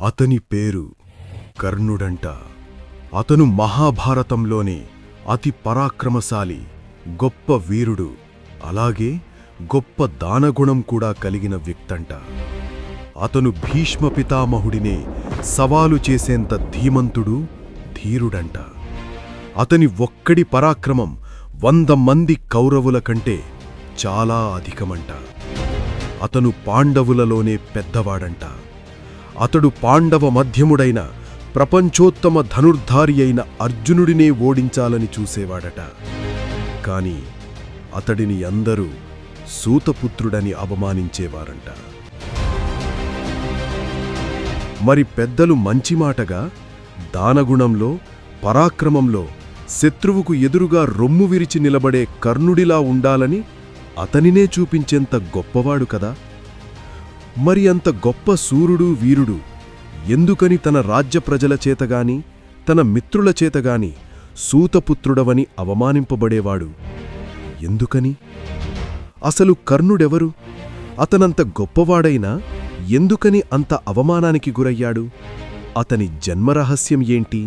అతని పేరు కర్ణుడంట. అతను మహాభారతంలోనే అతి పరాక్రమశాలి, గొప్ప వీరుడు, అలాగే గొప్ప దానగుణం కూడా కలిగిన వ్యక్తంట. అతను భీష్మ పితామహుడినే సవాలు చేసేంత ధీమంతుడు, ధీరుడంట. అతని ఒక్కడి పరాక్రమం 100 మంది కౌరవుల కంటే చాలా అధికమంట. అతను పాండవులలోనే పెద్దవాడంట. అతడు పాండవ మధ్యముడైన ప్రపంచోత్తమ ధనుర్ధారి అయిన అర్జునుడినే ఓడించాలని చూసేవాడట. కాని అతడిని అందరూ సూతపుత్రుడని అవమానించేవారంట. మరి పెద్దలు మంచిమాటగా దానగుణంలో, పరాక్రమంలో శత్రువుకు ఎదురుగా రొమ్ము విరిచి నిలబడే కర్ణుడిలా ఉండాలని అతనినే చూపించేంత గొప్పవాడు కదా. మరి అంత గొప్ప శూరుడు, వీరుడు ఎందుకని తన రాజ్య ప్రజల చేతగాని, తన మిత్రుల చేతగాని సూతపుత్రుడవని అవమానింపబడేవాడు? ఎందుకని? అసలు కర్ణుడెవరు? అతనంత గొప్పవాడైనా ఎందుకని అంత అవమానానికి గురయ్యాడు? అతని జన్మరహస్యం ఏంటి?